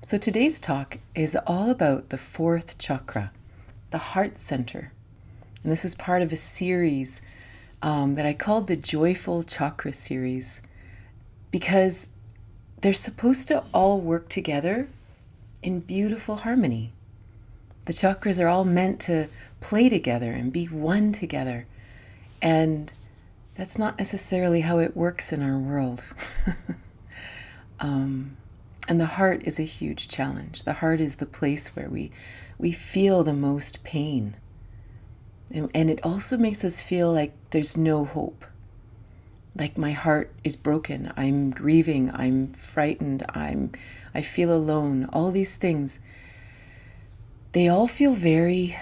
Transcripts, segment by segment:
So today's talk is all about the fourth chakra, the heart center. And this is part of a series that I called the Joyful Chakra series because they're supposed to all work together in beautiful harmony. The chakras are all meant to play together and be one together. And that's not necessarily how it works in our world. And the heart is a huge challenge. The heart is the place where we feel the most pain. And it also makes us feel like there's no hope. Like my heart is broken. I'm grieving. I'm frightened. I feel alone. All these things, they all feel very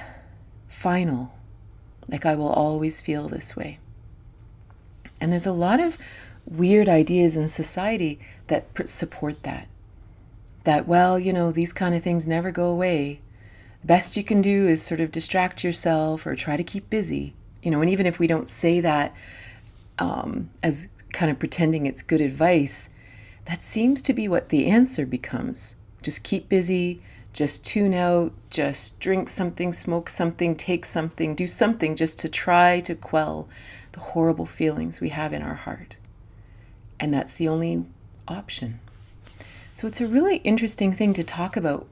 final. Like I will always feel this way. And there's a lot of weird ideas in society that support that. That, well, these kind of things never go away. The best you can do is sort of distract yourself or try to keep busy. And even if we don't say that as kind of pretending it's good advice, that seems to be what the answer becomes. Just keep busy, just tune out, just drink something, smoke something, take something, do something just to try to quell the horrible feelings we have in our heart. And that's the only option. So it's a really interesting thing to talk about.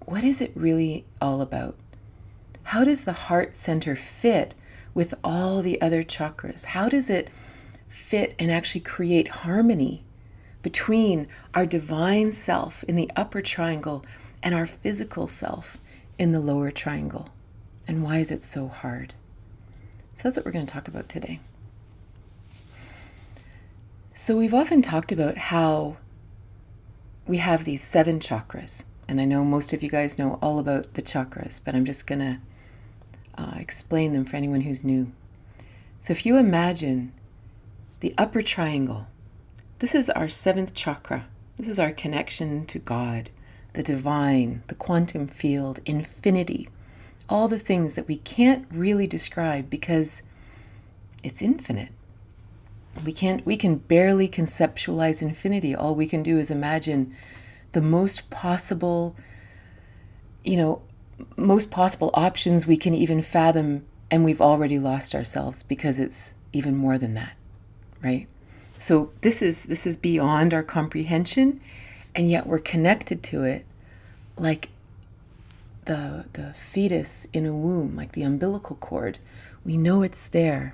What is it really all about? How does the heart center fit with all the other chakras? How does it fit and actually create harmony between our divine self in the upper triangle and our physical self in the lower triangle? And why is it so hard? So that's what we're going to talk about today. So we've often talked about how we have these 7 chakras. And I know most of you guys know all about the chakras, but I'm just going to explain them for anyone who's new. So if you imagine the upper triangle, this is our 7th chakra. This is our connection to God, the divine, the quantum field, infinity, all the things that we can't really describe because it's infinite. We can barely conceptualize infinity. All we can do is imagine the most possible options we can even fathom, and we've already lost ourselves because it's even more than that, right? So this is beyond our comprehension, and yet we're connected to it like the fetus in a womb, like the umbilical cord. We know it's there.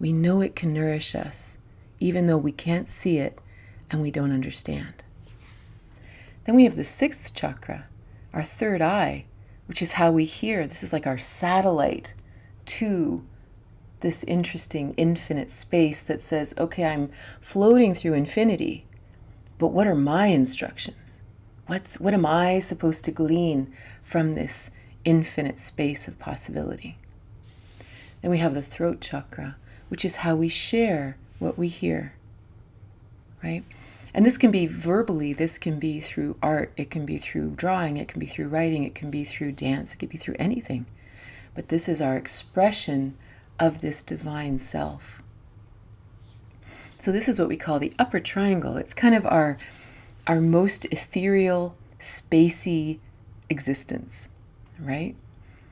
We know it can nourish us, even though we can't see it and we don't understand. Then we have the 6th chakra, our third eye, which is how we hear. This is like our satellite to this interesting infinite space that says, okay, I'm floating through infinity, but what are my instructions? What am I supposed to glean from this infinite space of possibility? Then we have the throat chakra, which is how we share what we hear, right? And this can be verbally, this can be through art, it can be through drawing, it can be through writing, it can be through dance, it can be through anything. But this is our expression of this divine self. So this is what we call the upper triangle. It's kind of our most ethereal, spacey existence, right?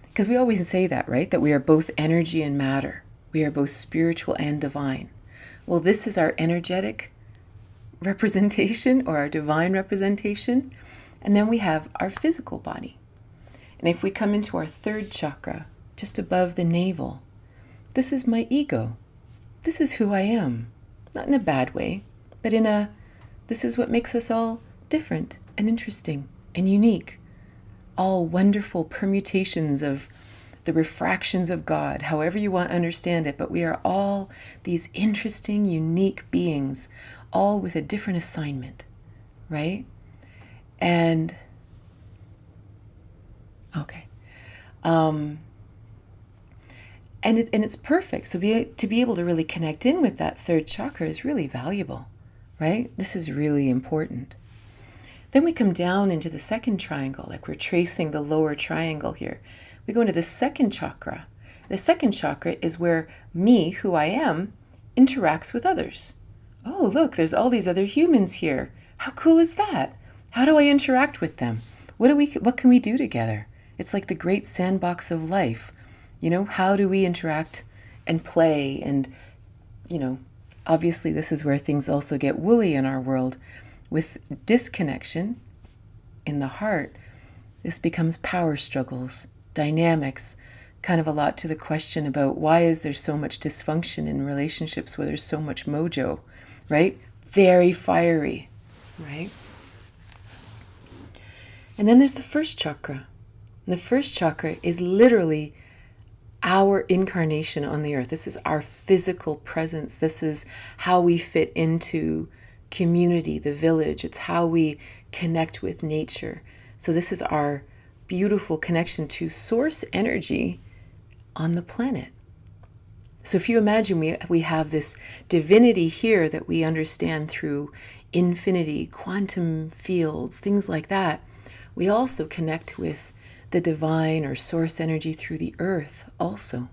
Because we always say that, right? That we are both energy and matter. We are both spiritual and divine. Well, this is our energetic representation or our divine representation. And then we have our physical body. And if we come into our 3rd chakra, just above the navel, this is my ego. This is who I am. Not in a bad way, but this is what makes us all different and interesting and unique. All wonderful permutations of the refractions of God, however you want to understand it, but we are all these interesting, unique beings, all with a different assignment, right? And, okay. And it's perfect. So to be able to really connect in with that 3rd chakra is really valuable, right? This is really important. Then we come down into the 2nd triangle, like we're tracing the lower triangle here. We go into the 2nd chakra. The 2nd chakra is where me, who I am, interacts with others. Oh, look, there's all these other humans here. How cool is that? How do I interact with them? What can we do together? It's like the great sandbox of life. How do we interact and play? And, obviously this is where things also get woolly in our world. With disconnection in the heart, this becomes power struggles, dynamics, kind of a lot to the question about why is there so much dysfunction in relationships where there's so much mojo, right? Very fiery, right? And then there's the first chakra. And the first chakra is literally our incarnation on the earth. This is our physical presence. This is how we fit into community, the village. It's how we connect with nature. So this is our beautiful connection to source energy on the planet. So if you imagine we have this divinity here that we understand through infinity, quantum fields, things like that, we also connect with the divine or source energy through the earth also.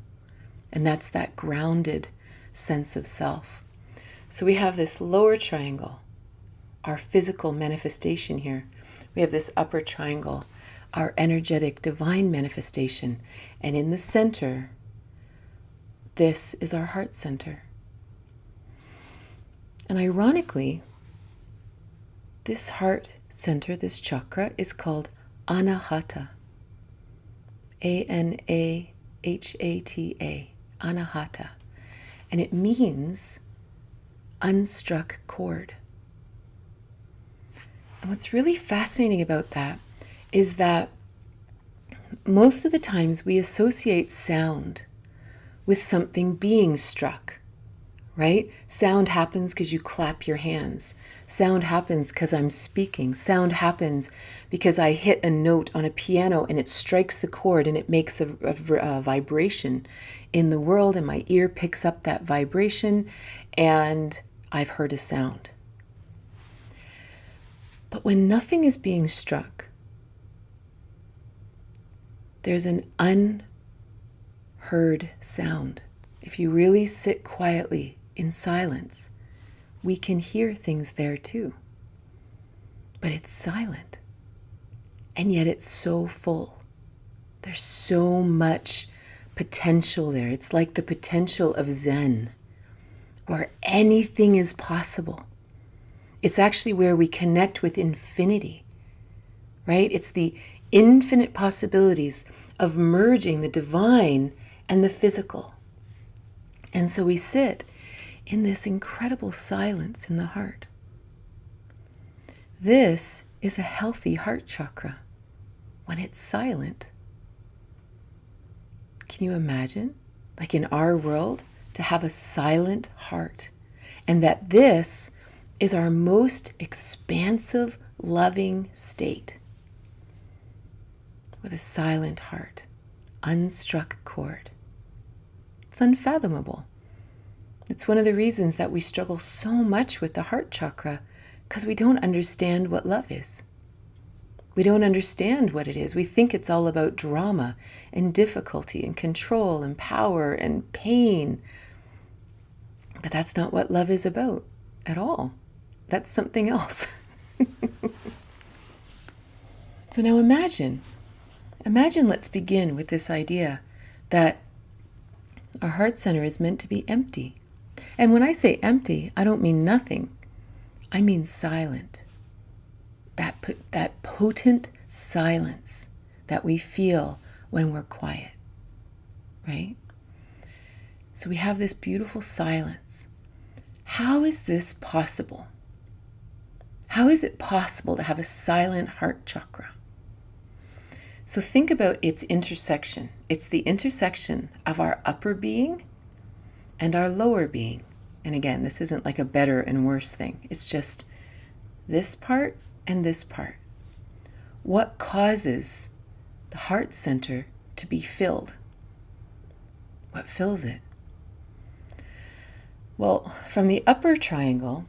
And that's that grounded sense of self. So we have this lower triangle, our physical manifestation here. We have this upper triangle, our energetic divine manifestation. And in the center, this is our heart center. And ironically, this heart center, this chakra, is called anahata. Anahata. Anahata. And it means unstruck chord. And what's really fascinating about that is that most of the times we associate sound with something being struck, right? Sound happens because you clap your hands. Sound happens because I'm speaking. Sound happens because I hit a note on a piano and it strikes the chord and it makes a vibration in the world, and my ear picks up that vibration and I've heard a sound. But when nothing is being struck, there's an unheard sound. If you really sit quietly in silence, we can hear things there too. But it's silent. And yet it's so full. There's so much potential there. It's like the potential of Zen, where anything is possible. It's actually where we connect with infinity, right? It's the infinite possibilities of merging the divine and the physical. And so we sit in this incredible silence in the heart. This is a healthy heart chakra when it's silent. Can you imagine, like in our world, to have a silent heart, and that this is our most expansive, loving state, with a silent heart, unstruck chord. It's unfathomable. It's one of the reasons that we struggle so much with the heart chakra, because we don't understand what love is. We don't understand what it is. We think it's all about drama and difficulty and control and power and pain. But that's not what love is about at all. That's something else. So now imagine, let's begin with this idea that our heart center is meant to be empty. And when I say empty, I don't mean nothing. I mean silent. That potent silence that we feel when we're quiet, right? So we have this beautiful silence. How is this possible? How is it possible to have a silent heart chakra? So think about its intersection. It's the intersection of our upper being and our lower being. And again, this isn't like a better and worse thing. It's just this part and this part. What causes the heart center to be filled? What fills it? Well, from the upper triangle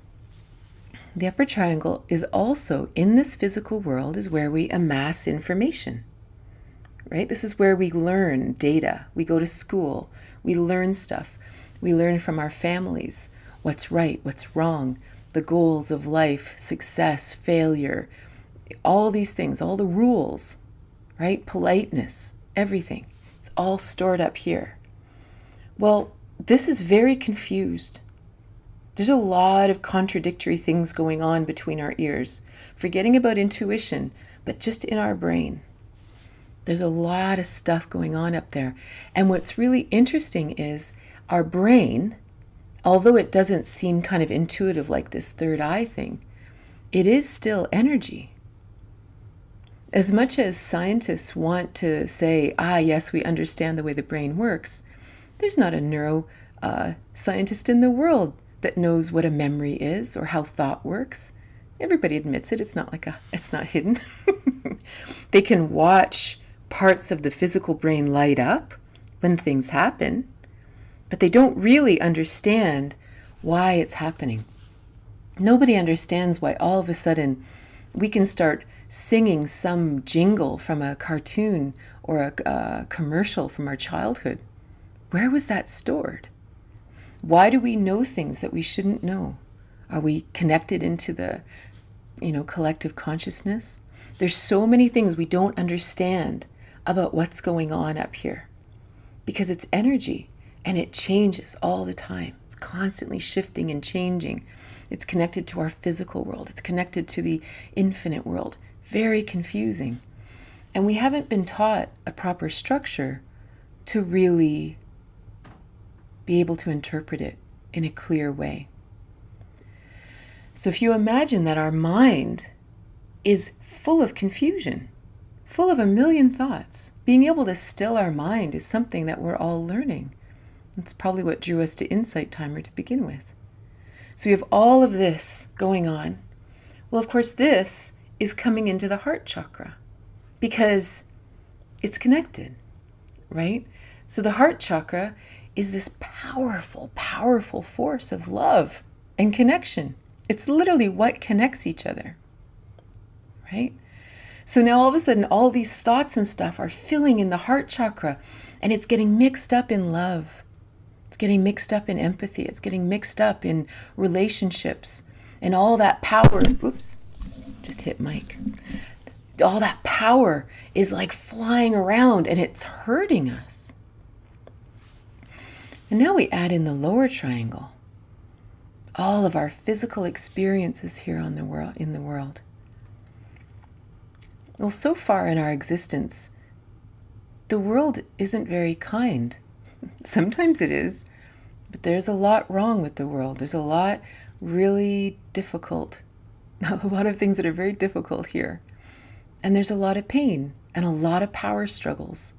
is also, in this physical world, is where we amass information, right? This is where we learn data. We go to school. We learn stuff. We learn from our families what's right, what's wrong, the goals of life, success, failure, All these things, all the rules, right? Politeness, everything. It's all stored up here. Well, this is very confused. There's a lot of contradictory things going on between our ears, forgetting about intuition, but just in our brain. There's a lot of stuff going on up there. And what's really interesting is our brain, although it doesn't seem kind of intuitive like this third eye thing, it is still energy. As much as scientists want to say, yes, we understand the way the brain works, there's not a neuroscientist in the world that knows what a memory is or how thought works. Everybody admits it. It's not hidden. They can watch parts of the physical brain light up when things happen, but they don't really understand why it's happening. Nobody understands why all of a sudden we can start singing some jingle from a cartoon or a commercial from our childhood. Where was that stored? Why do we know things that we shouldn't know? Are we connected into the, collective consciousness? There's so many things we don't understand about what's going on up here because it's energy and it changes all the time. It's constantly shifting and changing. It's connected to our physical world. It's connected to the infinite world. Very confusing. And we haven't been taught a proper structure to really be able to interpret it in a clear way. So if you imagine that our mind is full of confusion, full of a million thoughts, being able to still our mind is something that we're all learning. That's probably what drew us to Insight Timer to begin with. So we have all of this going on. Well, of course, this is coming into the heart chakra because it's connected, right? So the heart chakra is this powerful, powerful force of love and connection. It's literally what connects each other, right? So now all of a sudden, all these thoughts and stuff are filling in the heart chakra, and it's getting mixed up in love. It's getting mixed up in empathy. It's getting mixed up in relationships, and all that power, oops, just hit mic. All that power is like flying around, and it's hurting us. And now we add in the lower triangle. All of our physical experiences here in the world. Well, so far in our existence, the world isn't very kind. Sometimes it is, but there's a lot wrong with the world. There's a lot really difficult, a lot of things that are very difficult here. And there's a lot of pain and a lot of power struggles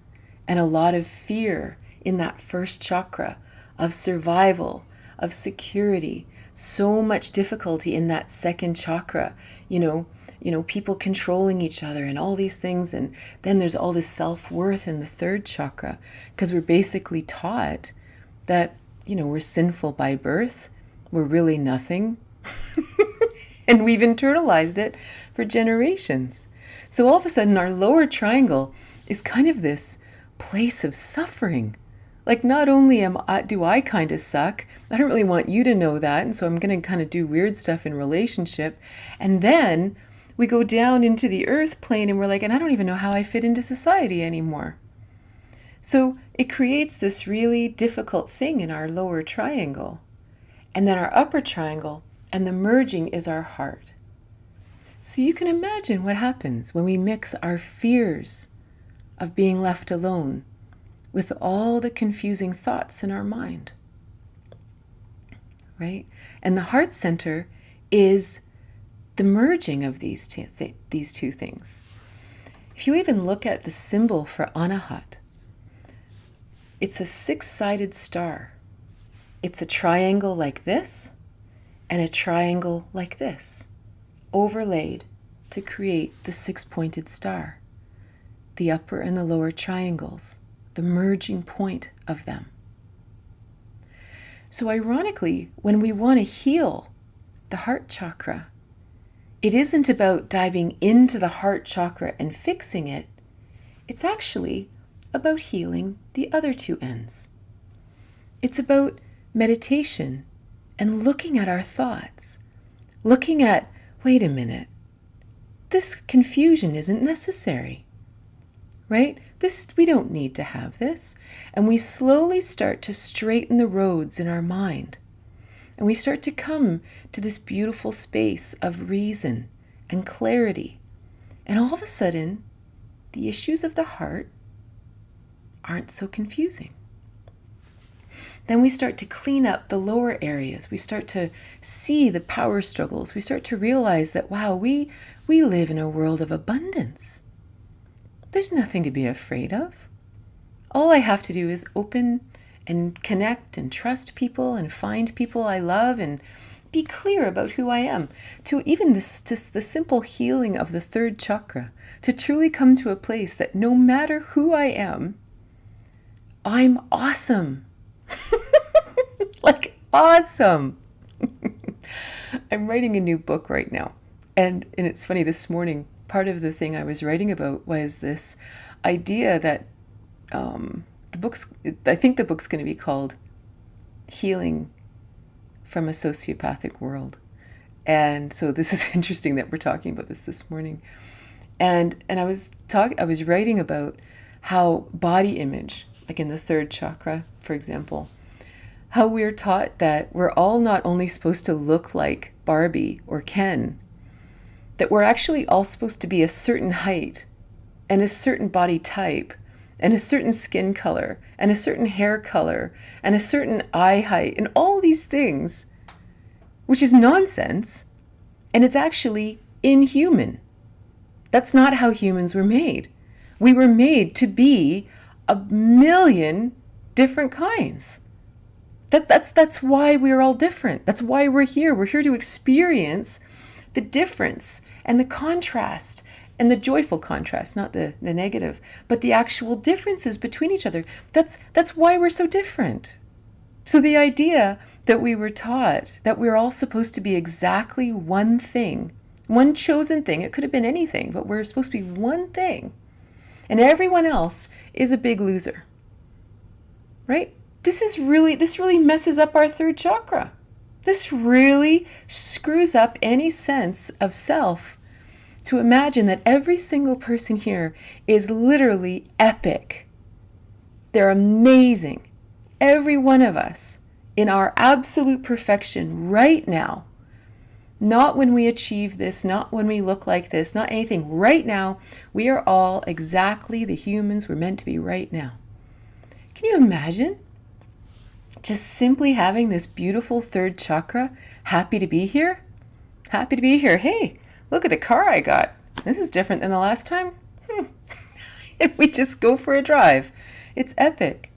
and a lot of fear in that first chakra of survival, of security. So much difficulty in that second chakra, people controlling each other and all these things. And then there's all this self-worth in the third chakra because we're basically taught that, we're sinful by birth. We're really nothing. And we've internalized it for generations. So all of a sudden our lower triangle is kind of this place of suffering. Like not only do I kind of suck, I don't really want you to know that, and so I'm going to kind of do weird stuff in relationship. And then we go down into the earth plane and we're like, and I don't even know how I fit into society anymore. So it creates this really difficult thing in our lower triangle. And then our upper triangle, and the merging is our heart. So you can imagine what happens when we mix our fears of being left alone with all the confusing thoughts in our mind, right? And the heart center is the merging of these two things. If you even look at the symbol for anahat, it's a 6-sided star. It's a triangle like this and a triangle like this, overlaid to create the 6-pointed star, the upper and the lower triangles, the merging point of them. So ironically, when we want to heal the heart chakra, it isn't about diving into the heart chakra and fixing it. It's actually about healing the other two ends. It's about meditation and looking at our thoughts, looking at, wait a minute, this confusion isn't necessary, right? We don't need to have this. And we slowly start to straighten the roads in our mind. And we start to come to this beautiful space of reason and clarity. And all of a sudden, the issues of the heart aren't so confusing. Then we start to clean up the lower areas. We start to see the power struggles. We start to realize that, wow, we live in a world of abundance. There's nothing to be afraid of. All I have to do is open and connect and trust people and find people I love and be clear about who I am. To even this, just the simple healing of the third chakra, to truly come to a place that no matter who I am, I'm awesome. Like awesome. I'm writing a new book right now. And it's funny, this morning, part of the thing I was writing about was this idea that I think the book's going to be called Healing from a Sociopathic World. And so this is interesting that we're talking about this morning. And I was writing about how body image, like in the third chakra, for example, how we're taught that we're all not only supposed to look like Barbie or Ken, that we're actually all supposed to be a certain height and a certain body type and a certain skin color and a certain hair color and a certain eye height and all these things, which is nonsense. And it's actually inhuman. That's not how humans were made. We were made to be a million different kinds. That's why we're all different. That's why we're here. We're here to experience the difference and the contrast and the joyful contrast, not the negative, but the actual differences between each other. That's why we're so different. So the idea that we were taught that we're all supposed to be exactly one thing, one chosen thing, it could have been anything, but we're supposed to be one thing, and everyone else is a big loser, right? This really messes up our third chakra. This really screws up any sense of self to imagine that every single person here is literally epic. They're amazing. Every one of us in our absolute perfection right now. Not when we achieve this, not when we look like this, not anything. Right now, we are all exactly the humans we're meant to be right now. Can you imagine? Just simply having this beautiful third chakra, happy to be here? Happy to be here. Hey, look at the car I got. This is different than the last time. And we just go for a drive. It's epic.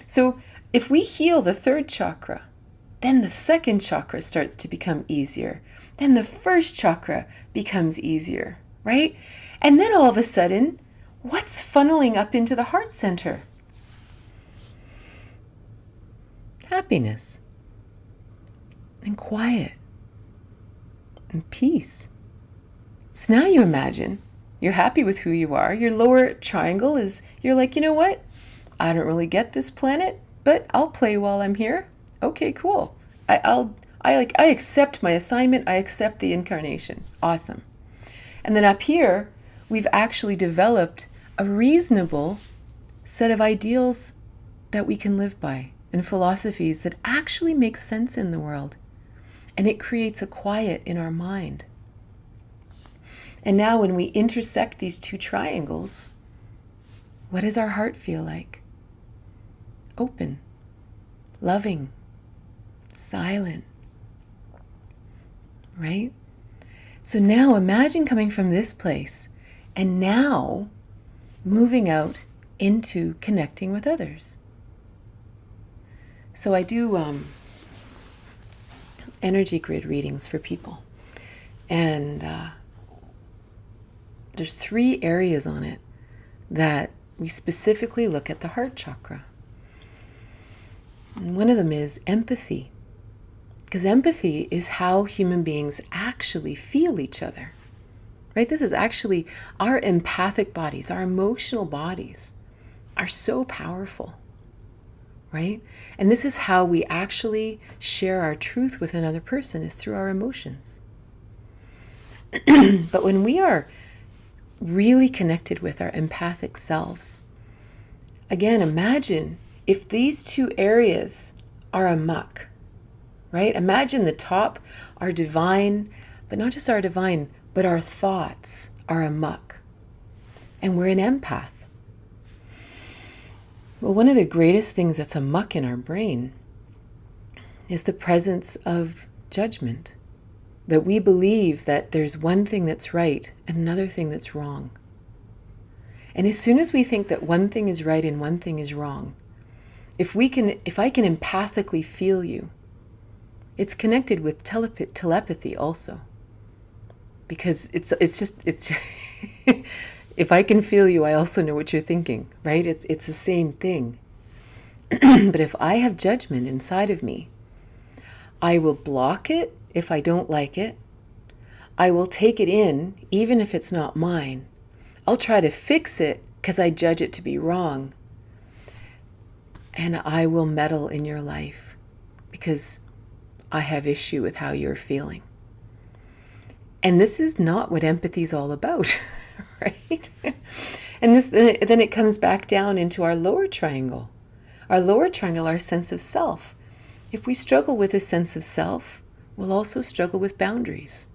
So if we heal the third chakra, then the second chakra starts to become easier. Then the first chakra becomes easier, right? And then all of a sudden, what's funneling up into the heart center? Happiness and quiet and peace. So now you imagine you're happy with who you are. Your lower triangle is, you're like, you know what? I don't really get this planet, but I'll play while I'm here. Okay, cool. I accept my assignment. I accept the incarnation. Awesome. And then up here, we've actually developed a reasonable set of ideals that we can live by and philosophies that actually make sense in the world. And it creates a quiet in our mind. And now when we intersect these two triangles, what does our heart feel like? Open, loving, silent, right? So now imagine coming from this place and now moving out into connecting with others. So I do energy grid readings for people. And there's 3 areas on it that we specifically look at the heart chakra. And one of them is empathy. Because empathy is how human beings actually feel each other. Right? This is actually our empathic bodies, our emotional bodies are so powerful. Right? And this is how we actually share our truth with another person, is through our emotions. But when we are really connected with our empathic selves, again, imagine if these two areas are amuck, right? Imagine the top, our divine, but not just our divine, but our thoughts are amuck. And we're an empath. Well, one of the greatest things that's amuck in our brain is the presence of judgment. That we believe that there's one thing that's right and another thing that's wrong. And as soon as we think that one thing is right and one thing is wrong, if I can empathically feel you, it's connected with telepathy also. Because it's if I can feel you, I also know what you're thinking, right? It's the same thing. But if I have judgment inside of me, I will block it if I don't like it. I will take it in, even if it's not mine. I'll try to fix it because I judge it to be wrong. And I will meddle in your life because I have issue with how you're feeling. And this is not what empathy is all about, right? And then it comes back down into our lower triangle. Our lower triangle, our sense of self. If we struggle with a sense of self, we'll also struggle with boundaries.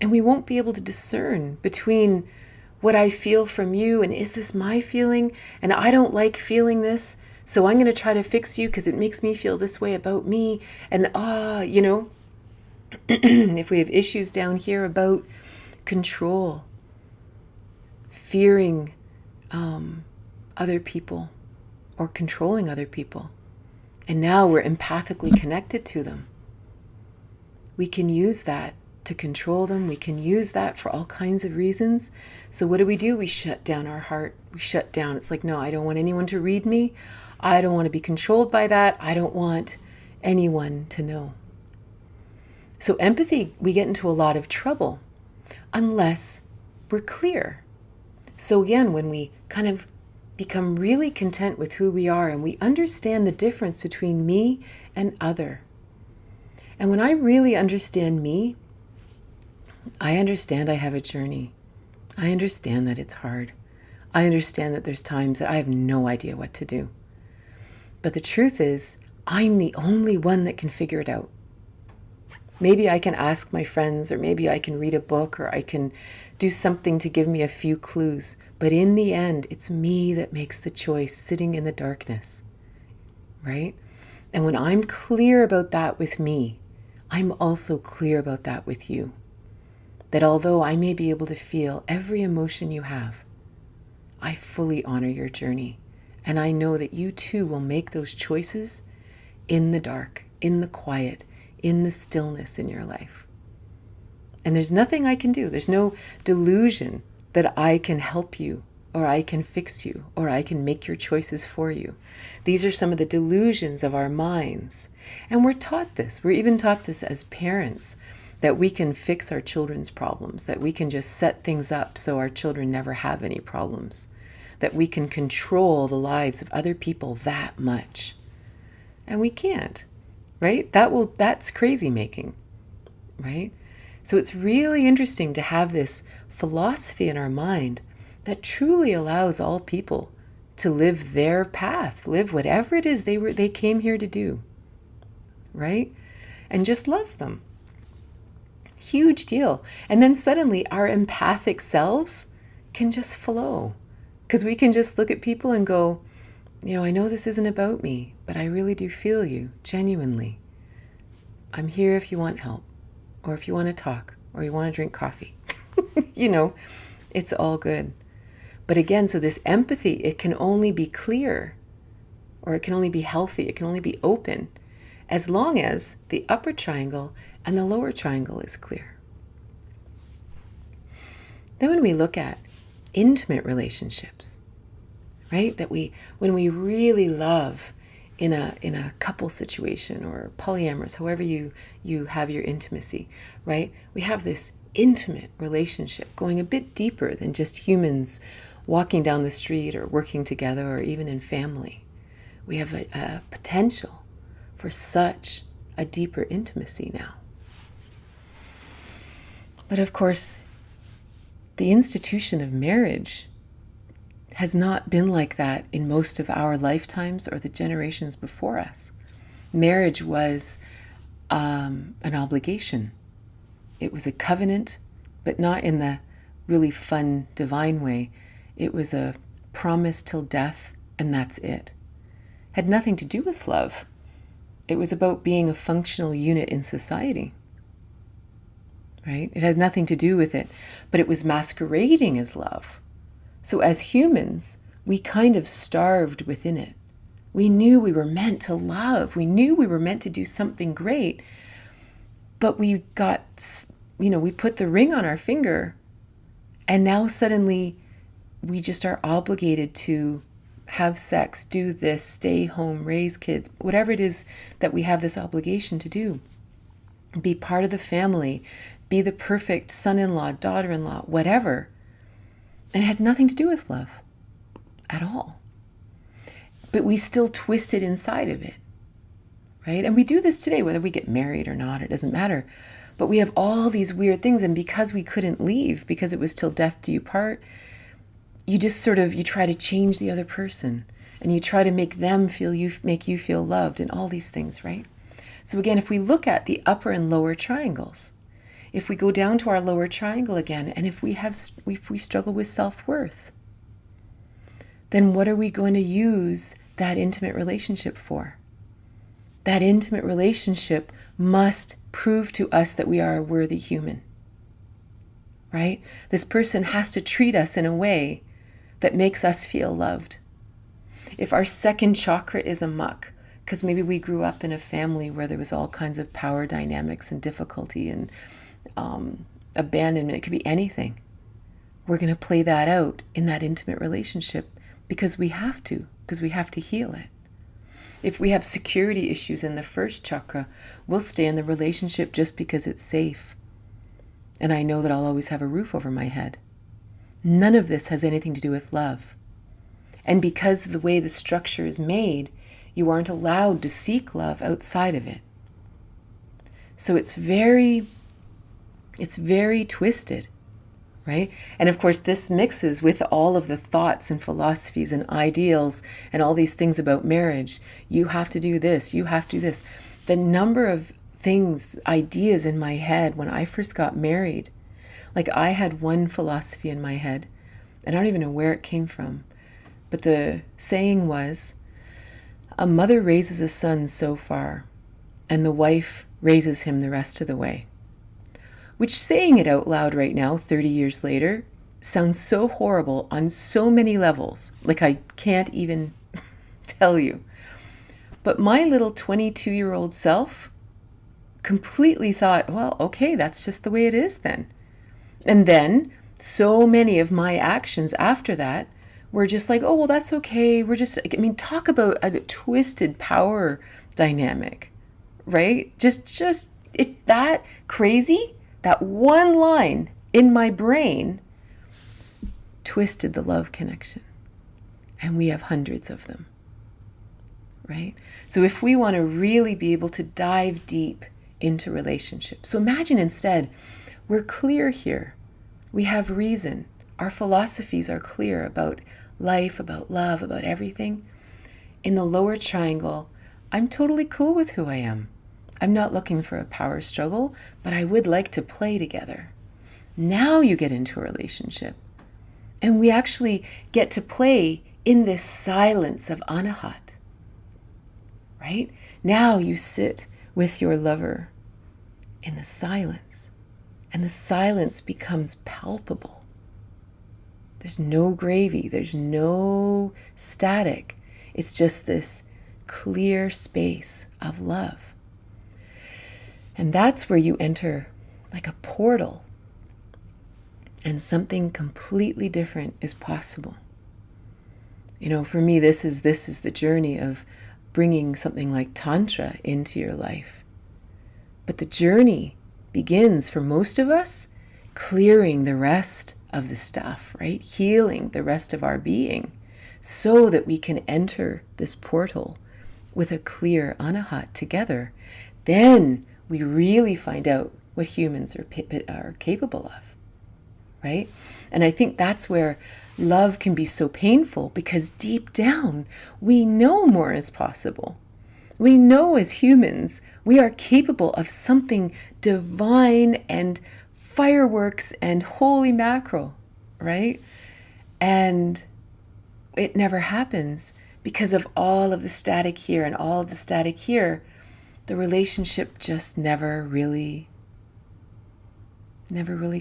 And we won't be able to discern between what I feel from you and is this my feeling? And I don't like feeling this, so I'm going to try to fix you because it makes me feel this way about me. And if we have issues down here about control, fearing other people or controlling other people, and now we're empathically connected to them, we can use that to control them. We can use that for all kinds of reasons. So what do? We shut down our heart. We shut down. It's like, no, I don't want anyone to read me. I don't want to be controlled by that. I don't want anyone to know. So empathy, we get into a lot of trouble unless we're clear. So again, when we kind of become really content with who we are and we understand the difference between me and other. And when I really understand me, I understand I have a journey. I understand that it's hard. I understand that there's times that I have no idea what to do. But the truth is, I'm the only one that can figure it out. Maybe I can ask my friends, or maybe I can read a book, or I can do something to give me a few clues. But in the end, it's me that makes the choice sitting in the darkness, right? And when I'm clear about that with me, I'm also clear about that with you. That although I may be able to feel every emotion you have, I fully honor your journey. And I know that you too will make those choices in the dark, in the quiet, in the stillness in your life. And there's nothing I can do. There's no delusion that I can help you, or I can fix you, or I can make your choices for you. These are some of the delusions of our minds. And we're taught this. We're even taught this as parents, that we can fix our children's problems, that we can just set things up so our children never have any problems, that we can control the lives of other people that much. And we can't, right? That's crazy making, right? So it's really interesting to have this philosophy in our mind that truly allows all people to live their path, live whatever it is they came here to do, right? And just love them. Huge deal. And then suddenly our empathic selves can just flow, because we can just look at people and go, I know this isn't about me, but I really do feel you genuinely. I'm here if you want help, or if you want to talk, or you want to drink coffee. It's all good. But again, so this empathy, it can only be clear, or it can only be healthy, it can only be open, as long as the upper triangle and the lower triangle is clear. Then when we look at intimate relationships, right? When we really love in a couple situation or polyamorous, however you have your intimacy, right? We have this intimate relationship going a bit deeper than just humans walking down the street or working together or even in family. We have a potential for such a deeper intimacy now. But of course, the institution of marriage has not been like that in most of our lifetimes or the generations before us. Marriage was an obligation. It was a covenant, but not in the really fun, divine way. It was a promise till death, and that's it. Had nothing to do with love. It was about being a functional unit in society, right? It had nothing to do with it, but it was masquerading as love. So as humans, we kind of starved within it. We knew we were meant to love. We knew we were meant to do something great, but we got, we put the ring on our finger, and now suddenly we just are obligated to have sex, do this, stay home, raise kids, whatever it is that we have this obligation to do. Be part of the family, be the perfect son-in-law, daughter-in-law, whatever. And it had nothing to do with love at all. But we still twist it inside of it, right? And we do this today, whether we get married or not, it doesn't matter. But we have all these weird things, and because we couldn't leave, because it was till death do you part, you just you try to change the other person, and you try to make them make you feel loved, and all these things, right? So again, if we look at the upper and lower triangles, if we go down to our lower triangle again, and if we struggle with self-worth, then what are we going to use that intimate relationship for? That intimate relationship must prove to us that we are a worthy human, right? This person has to treat us in a way that makes us feel loved. If our second chakra is amok, because maybe we grew up in a family where there was all kinds of power dynamics and difficulty and abandonment, it could be anything. We're going to play that out in that intimate relationship because we have to heal it. If we have security issues in the first chakra, we'll stay in the relationship just because it's safe. And I know that I'll always have a roof over my head. None of this has anything to do with love. And because of the way the structure is made, you aren't allowed to seek love outside of it. So it's very twisted, right? And of course, this mixes with all of the thoughts and philosophies and ideals and all these things about marriage. You have to do this, you have to do this. The number of things, ideas in my head when I first got married, like I had one philosophy in my head, and I don't even know where it came from, but the saying was, a mother raises a son so far, and the wife raises him the rest of the way. Which, saying it out loud right now, 30 years later, sounds so horrible on so many levels. Like I can't even tell you. But my little 22-year-old self completely thought, well, okay, that's just the way it is then. And then so many of my actions after that were just like, oh, well, that's okay. Talk about a twisted power dynamic, right? That crazy. That one line in my brain twisted the love connection. And we have hundreds of them, right? So if we want to really be able to dive deep into relationships, so imagine instead, we're clear here. We have reason. Our philosophies are clear about life, about love, about everything. In the lower triangle, I'm totally cool with who I am. I'm not looking for a power struggle, but I would like to play together. Now you get into a relationship. And we actually get to play in this silence of anahat. Right? Now you sit with your lover in the silence. And the silence becomes palpable. There's no gravy. There's no static. It's just this clear space of love. And that's where you enter like a portal, and something completely different is possible. For me, this is the journey of bringing something like Tantra into your life. But the journey begins for most of us clearing the rest of the stuff, right? Healing the rest of our being so that we can enter this portal with a clear anahat together. Then we really find out what humans are capable of. right? And I think that's where love can be so painful, because deep down, we know more is possible. We know as humans, we are capable of something divine and fireworks and holy mackerel, right? And it never happens because of all of the static here and all of the static here. The relationship just never really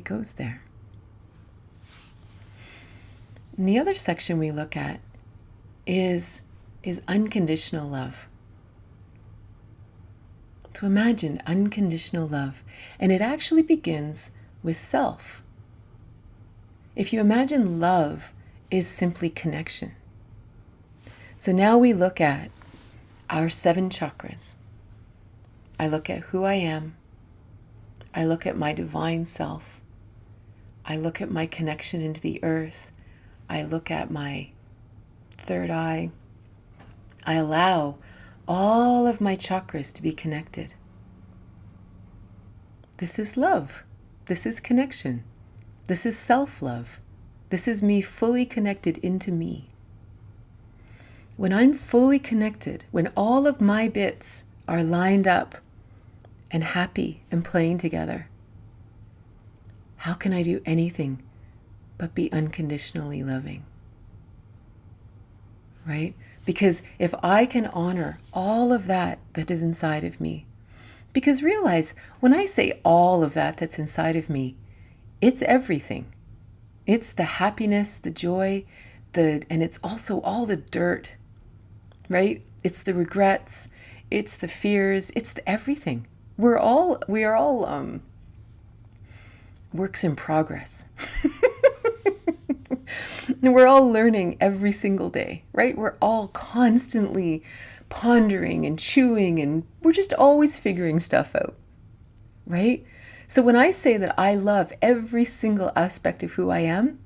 goes there. And the other section we look at is unconditional love. To imagine unconditional love. And it actually begins with self. If you imagine love is simply connection. So now we look at our 7 chakras. I look at who I am. I look at my divine self. I look at my connection into the earth. I look at my third eye. I allow all of my chakras to be connected. This is love. This is connection. This is self-love. This is me fully connected into me. When I'm fully connected, when all of my bits are lined up and happy and playing together, how can I do anything but be unconditionally loving? Right? Because if I can honor all of that is inside of me, because realize when I say all of that that's inside of me, it's everything. It's the happiness, the joy, and it's also all the dirt, right? It's the regrets, it's the fears, it's everything. We are all works in progress. And we're all learning every single day, right? We're all constantly pondering and chewing, and we're just always figuring stuff out, right? So when I say that I love every single aspect of who I am,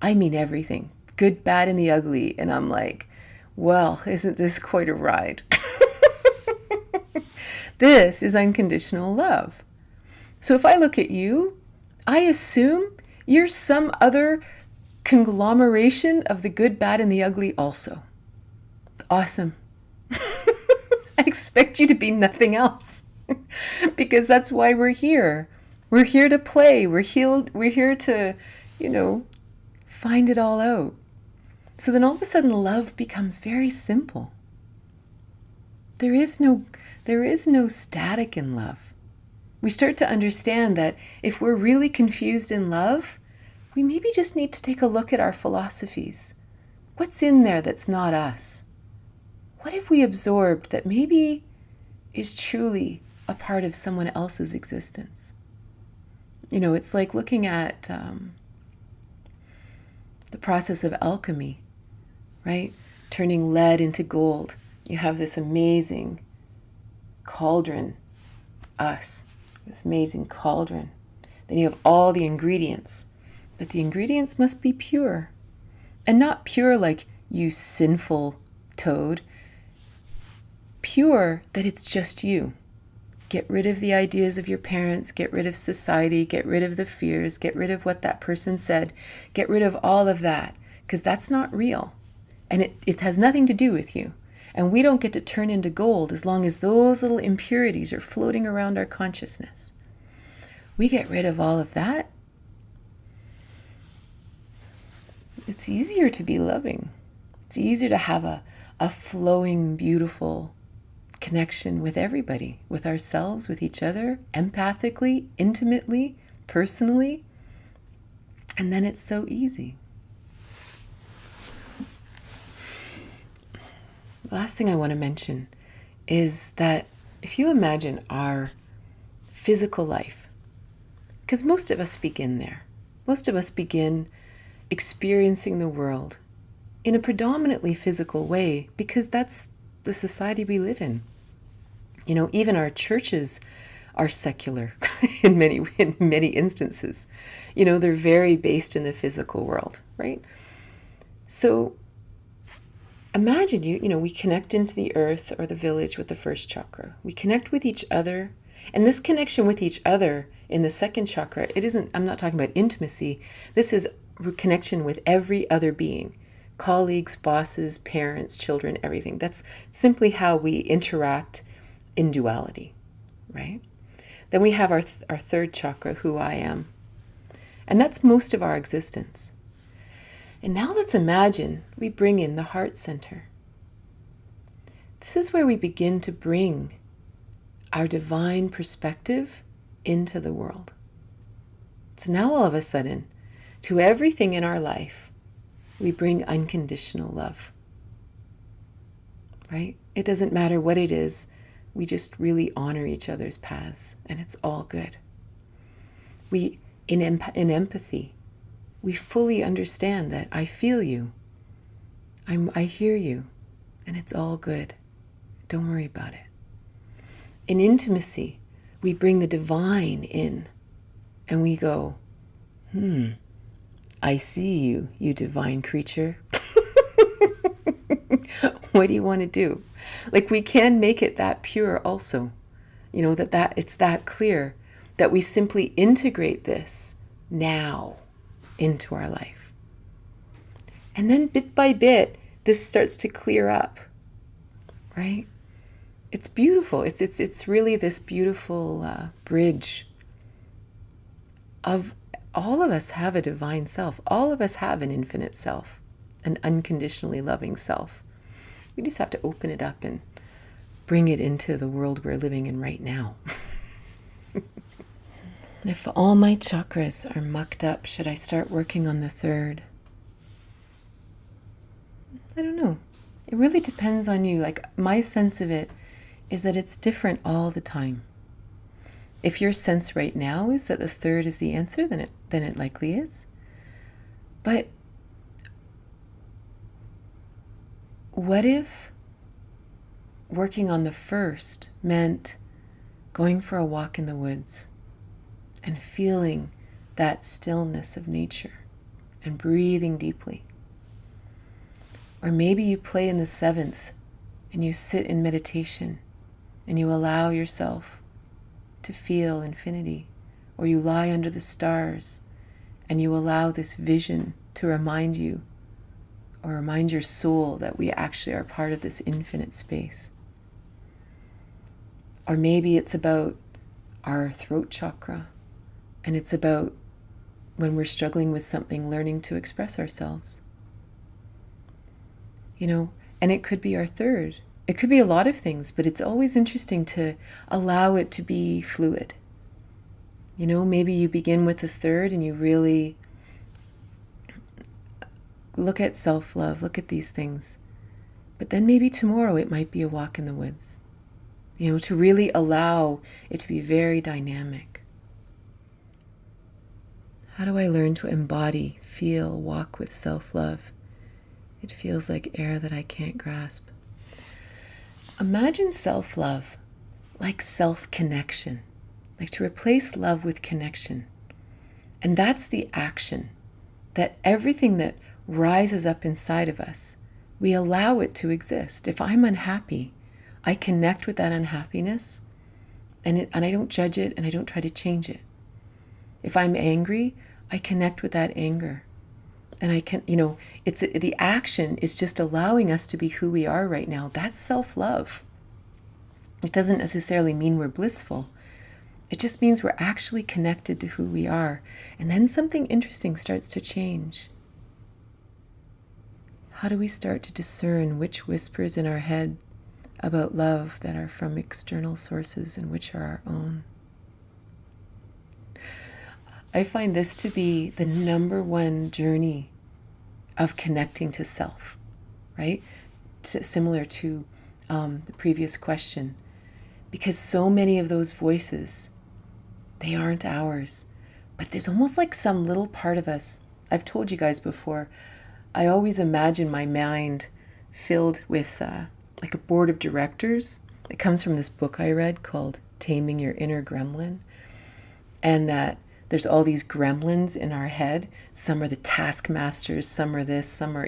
I mean everything, good, bad, and the ugly. And I'm like, well, isn't this quite a ride? This is unconditional love. So if I look at you, I assume you're some other conglomeration of the good, bad, and the ugly also. Awesome. I expect you to be nothing else because that's why we're here. We're here to play. We're here to, find it all out. So then all of a sudden love becomes very simple. There is no static in love. We start to understand that if we're really confused in love, we maybe just need to take a look at our philosophies. What's in there that's not us? What have we absorbed that maybe is truly a part of someone else's existence? It's like looking at the process of alchemy, right? Turning lead into gold. You have this amazing cauldron, this amazing cauldron. Then you have all the ingredients. But the ingredients must be pure. And not pure like you sinful toad. Pure that it's just you. Get rid of the ideas of your parents, get rid of society, get rid of the fears, get rid of what that person said, get rid of all of that, because that's not real. And it has nothing to do with you. And we don't get to turn into gold as long as those little impurities are floating around our consciousness. We get rid of all of that. It's easier to be loving. It's easier to have a flowing, beautiful connection with everybody, with ourselves, with each other, empathically, intimately, personally. And then it's so easy. The last thing I want to mention is that if you imagine our physical life, because most of us begin there. Most of us begin experiencing the world in a predominantly physical way because that's the society we live in. Even our churches are secular in many instances. They're very based in the physical world, right? So imagine we connect into the earth or the village with the first chakra. We connect with each other And this connection with each other in the second chakra, I'm not talking about intimacy. This is connection with every other being, colleagues, bosses, parents, children, everything. That's simply how we interact in duality, right? Then we have our third chakra, who I am. And that's most of our existence. And now let's imagine we bring in the heart center. This is where we begin to bring our divine perspective into the world. So now all of a sudden, to everything in our life, we bring unconditional love, right? It doesn't matter what it is. We just really honor each other's paths, and it's all good. In empathy, we fully understand that I feel you, I hear you, and it's all good. Don't worry about it. In intimacy, we bring the divine in, and we go, I see you, you divine creature. What do you want to do? Like, we can make it that pure also. You know, that it's that clear that we simply integrate this now into our life. And then bit by bit, this starts to clear up, right? It's beautiful. It's really this beautiful bridge of all of us have a divine self. All of us have an infinite self, an unconditionally loving self. We just have to open it up and bring it into the world we're living in right now. If all my chakras are mucked up, should I start working on the third? I don't know. It really depends on you. Like, my sense of it is that it's different all the time. If your sense right now is that the third is the answer, then it likely is. But what if working on the first meant going for a walk in the woods and feeling that stillness of nature and breathing deeply? Or maybe you play in the seventh and you sit in meditation and you allow yourself to feel infinity. Or you lie under the stars and you allow this vision to remind you, or remind your soul, that we actually are part of this infinite space. Or maybe it's about our throat chakra, and it's about when we're struggling with something, learning to express ourselves. You know, and it could be our third. It could be a lot of things, but it's always interesting to allow it to be fluid. You know, maybe you begin with the third and you really look at self-love, look at these things. But then maybe tomorrow it might be a walk in the woods. You know, to really allow it to be very dynamic. How do I learn to embody, feel, walk with self-love? It feels like air that I can't grasp. Imagine self-love like self-connection, like to replace love with connection. And that's the action, that everything that rises up inside of us, we allow it to exist. If I'm unhappy, I connect with that unhappiness, and I don't judge it and I don't try to change it. If I'm angry, I connect with that anger. And I can, it's the action is just allowing us to be who we are right now. That's self-love. It doesn't necessarily mean we're blissful. It just means we're actually connected to who we are. And then something interesting starts to change. How do we start to discern which whispers in our head about love that are from external sources and which are our own? I find this to be the number one journey of connecting to self, right? Similar to the previous question. Because so many of those voices, they aren't ours. But there's almost like some little part of us. I've told you guys before, I always imagine my mind filled with like a board of directors. It comes from this book I read called Taming Your Inner Gremlin. And that there's all these gremlins in our head. Some are the taskmasters, some are this, some are,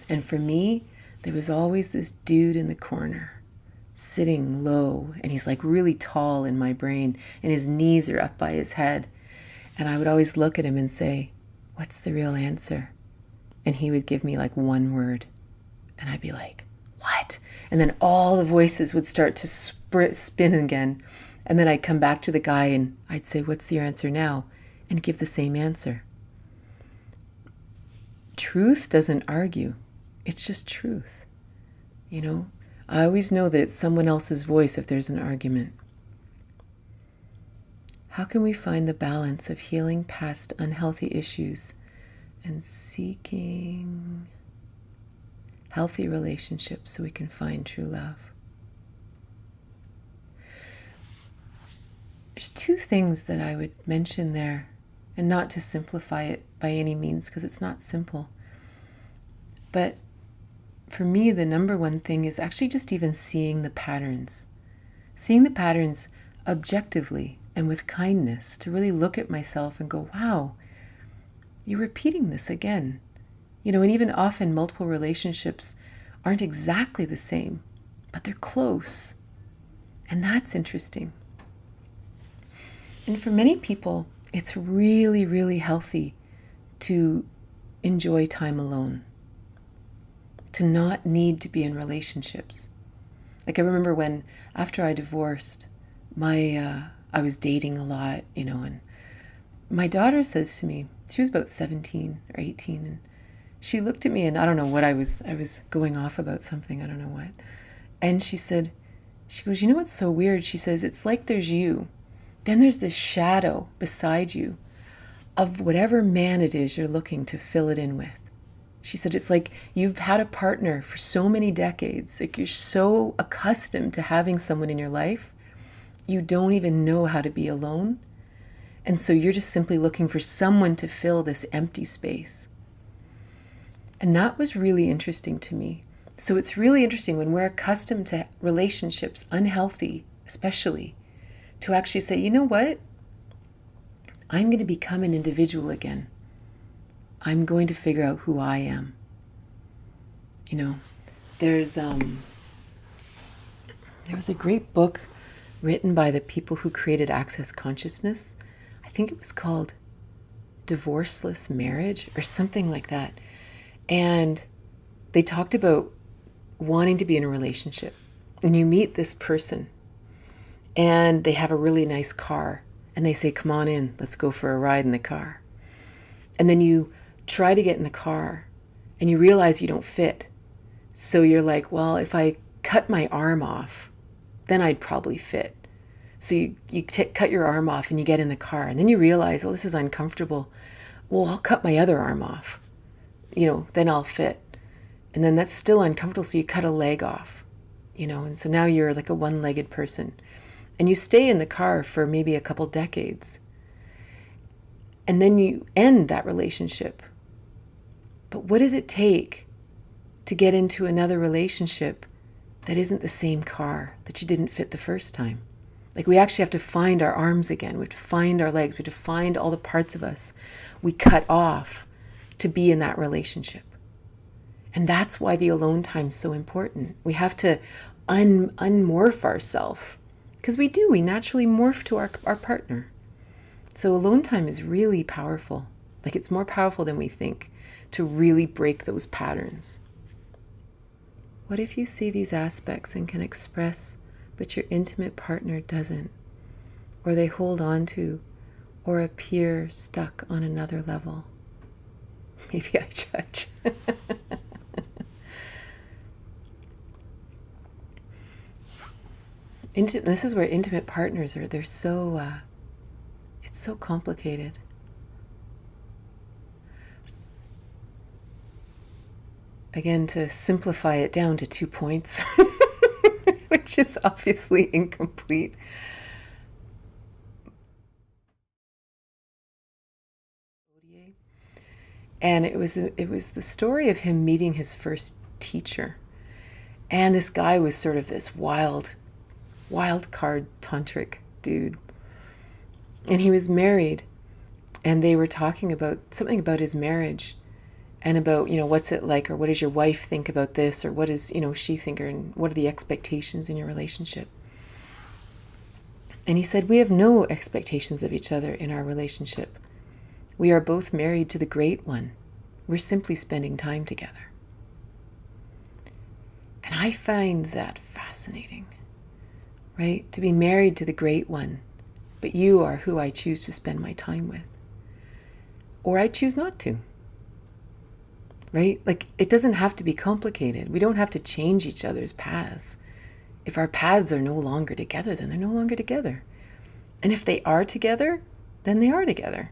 And for me, there was always this dude in the corner sitting low, and he's like really tall in my brain, and his knees are up by his head. And I would always look at him and say, "What's the real answer?" And he would give me like one word. And I'd be like, "What?" And then all the voices would start to spin again. And then I'd come back to the guy and I'd say, "What's your answer now?" And give the same answer. Truth doesn't argue. It's just truth. You know, I always know that it's someone else's voice if there's an argument. How can we find the balance of healing past unhealthy issues and seeking healthy relationships so we can find true love? There's two things that I would mention there, and not to simplify it by any means, because it's not simple. But for me, the number one thing is actually just even seeing the patterns. Seeing the patterns objectively and with kindness, to really look at myself and go, wow, you're repeating this again. You know, and even often multiple relationships aren't exactly the same, but they're close. And that's interesting. And for many people, it's really, really healthy to enjoy time alone, to not need to be in relationships. Like I remember when, after I divorced, I was dating a lot, you know, and my daughter says to me, she was about 17 or 18, and she looked at me, and I don't know what I was going off about something, I don't know what. And she goes, "You know what's so weird?" She says, "It's like there's you. Then there's this shadow beside you of whatever man it is you're looking to fill it in with." She said, "It's like you've had a partner for so many decades. Like you're so accustomed to having someone in your life, you don't even know how to be alone. And so you're just simply looking for someone to fill this empty space." And that was really interesting to me. So it's really interesting when we're accustomed to relationships, unhealthy especially, to actually say, you know what? I'm going to become an individual again. I'm going to figure out who I am. You know, there was a great book written by the people who created Access Consciousness. I think it was called Divorceless Marriage or something like that. And they talked about wanting to be in a relationship. And you meet this person and they have a really nice car. And they say, "Come on in, let's go for a ride in the car." And then you try to get in the car and you realize you don't fit. So you're like, well, if I cut my arm off, then I'd probably fit. So you cut your arm off and you get in the car, and then you realize, oh, this is uncomfortable. Well, I'll cut my other arm off, you know, then I'll fit. And then that's still uncomfortable, so you cut a leg off, you know, and so now you're like a one-legged person. And you stay in the car for maybe a couple decades. And then you end that relationship. But what does it take to get into another relationship that isn't the same car, that you didn't fit the first time? Like we actually have to find our arms again. We have to find our legs. We have to find all the parts of us we cut off to be in that relationship. And that's why the alone time is so important. We have to unmorph ourselves. Because we naturally morph to our partner. So alone time is really powerful. Like it's more powerful than we think to really break those patterns. What if you see these aspects and can express, but your intimate partner doesn't, or they hold on to, or appear stuck on another level? Maybe I judge. This is where intimate partners are. They're so, it's so complicated. Again, to simplify it down to 2 points, which is obviously incomplete. And it was the story of him meeting his first teacher. And this guy was sort of this wild card tantric dude. And he was married, and they were talking about something about his marriage. and about, what's it like, or what does your wife think about this, or what does, she think, or what are the expectations in your relationship? And he said, we have no expectations of each other in our relationship. We are both married to the Great One. We're simply spending time together. And I find that fascinating, right? To be married to the Great One, but you are who I choose to spend my time with. Or I choose not to, right? Like, it doesn't have to be complicated. We don't have to change each other's paths. If our paths are no longer together, then they're no longer together. And if they are together, then they are together.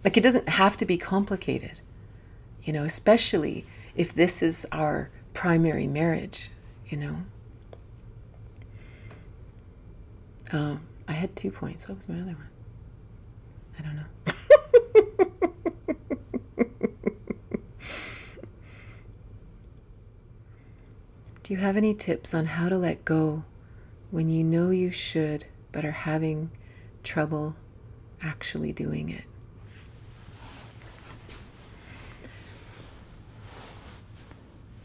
Like, it doesn't have to be complicated, especially if this is our primary marriage, I had 2 points. What was my other one? I don't know. Do you have any tips on how to let go when you know you should, but are having trouble actually doing it?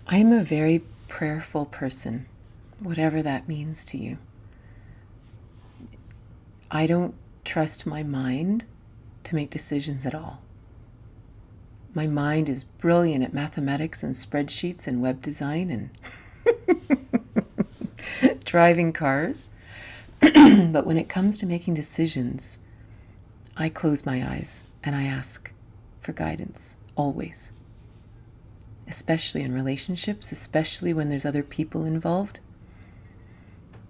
I am a very prayerful person, whatever that means to you. I don't trust my mind to make decisions at all. My mind is brilliant at mathematics and spreadsheets and web design and driving cars. But when it comes to making decisions, I close my eyes and I ask for guidance, always. Especially in relationships, especially when there's other people involved.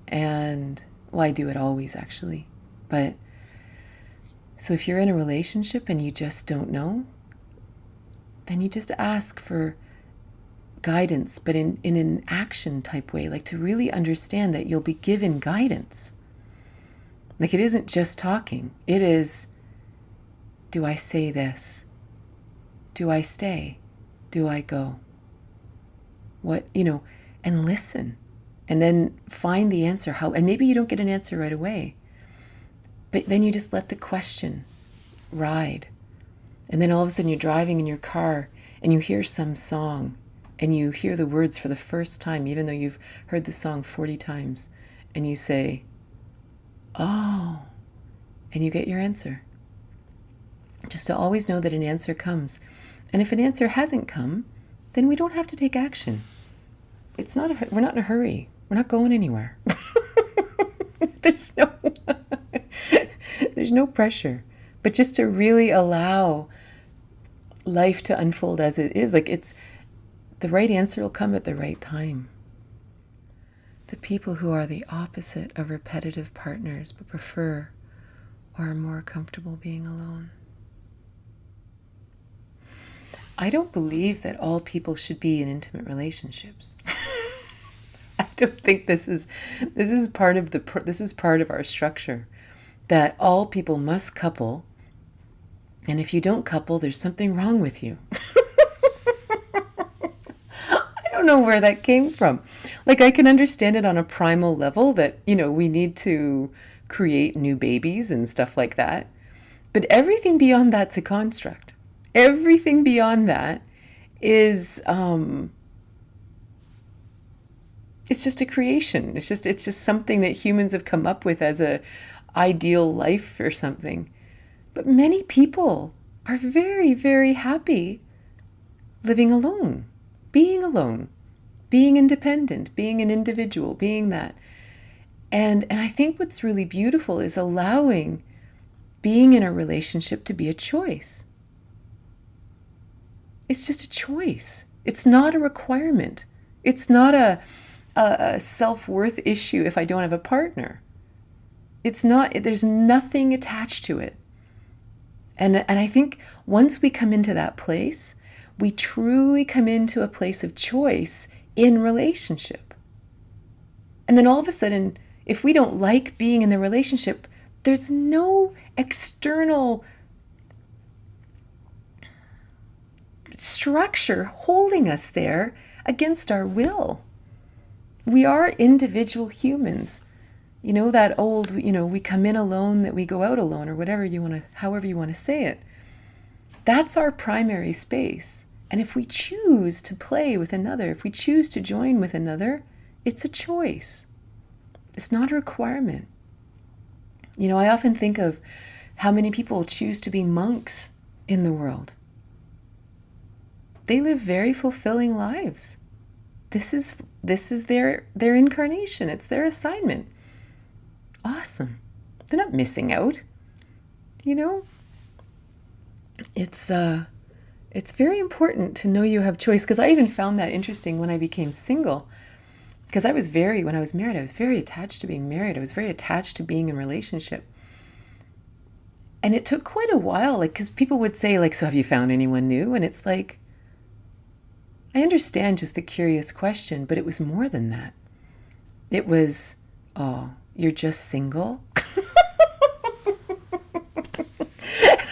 And, well, I do it always, actually. But, so if you're in a relationship and you just don't know, then you just ask for guidance, but in an action type way, like to really understand that you'll be given guidance. Like, it isn't just talking. It is, do I say this? Do I stay? Do I go? What, and listen. And then find the answer. And maybe you don't get an answer right away. But then you just let the question ride. And then all of a sudden you're driving in your car and you hear some song and you hear the words for the first time, even though you've heard the song 40 times. And you say, oh, and you get your answer. Just to always know that an answer comes. And if an answer hasn't come, then we don't have to take action. We're not in a hurry. We're not going anywhere. There's no pressure. But just to really allow life to unfold as it is. Like, it's the right answer will come at the right time. The people who are the opposite of repetitive partners but prefer or are more comfortable being alone. I don't believe that all people should be in intimate relationships. I don't think this is part of our structure, that all people must couple, and if you don't couple, there's something wrong with you. I don't know where that came from. Like, I can understand it on a primal level that, we need to create new babies and stuff like that. But everything beyond that's a construct. Everything beyond that is, it's just a creation. It's just something that humans have come up with as a ideal life or something. But many people are very, very happy living alone, being independent, being an individual, being that. And I think what's really beautiful is allowing being in a relationship to be a choice. It's just a choice. It's not a requirement. It's not a self-worth issue if I don't have a partner. There's nothing attached to it. And I think once we come into that place, we truly come into a place of choice in relationship. And then all of a sudden, if we don't like being in the relationship, there's no external structure holding us there against our will. We are individual humans. That old, we come in alone, that we go out alone, or however you want to say it. That's our primary space. And if we choose to play with another, if we choose to join with another, it's a choice. It's not a requirement. You know, I often think of how many people choose to be monks in the world. They live very fulfilling lives. This is their incarnation. It's their assignment. Awesome. They're not missing out. You know? It's very important to know you have choice, because I even found that interesting when I became single. Because when I was married, I was very attached to being married. I was very attached to being in a relationship. And it took quite a while, like, because people would say, like, so have you found anyone new? And it's like, I understand just the curious question, but it was more than that. It was, oh, you're just single?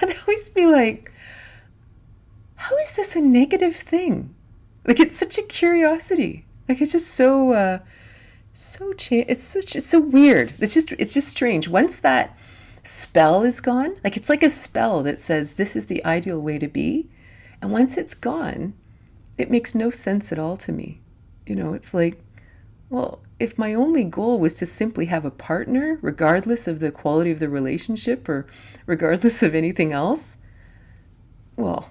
And I'd always be like, how is this a negative thing? Like, it's such a curiosity. Like, it's just so it's so weird. It's just strange. Once that spell is gone, like, it's like a spell that says this is the ideal way to be. And once it's gone, it makes no sense at all to me. You know, it's like, well, if my only goal was to simply have a partner, regardless of the quality of the relationship or regardless of anything else, well,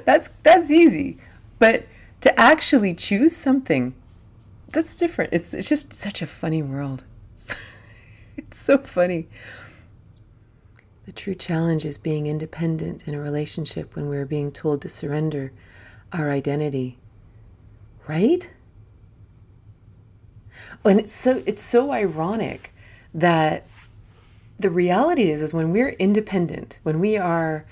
that's easy. But to actually choose something, that's different. It's just such a funny world. It's so funny. The true challenge is being independent in a relationship when we're being told to surrender our identity. Right? And it's so ironic that the reality is when we're independent, when we are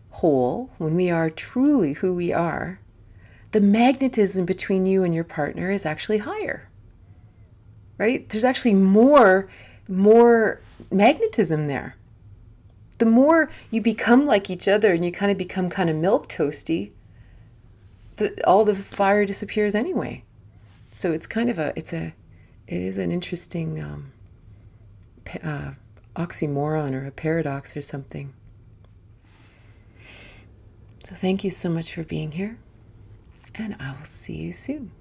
whole, when we are truly who we are, the magnetism between you and your partner is actually higher. Right? There's actually more magnetism there. The more you become like each other and you kind of become kind of milquetoasty, all the fire disappears anyway. So it's kind of it is an interesting oxymoron or a paradox or something. So thank you so much for being here, and I will see you soon.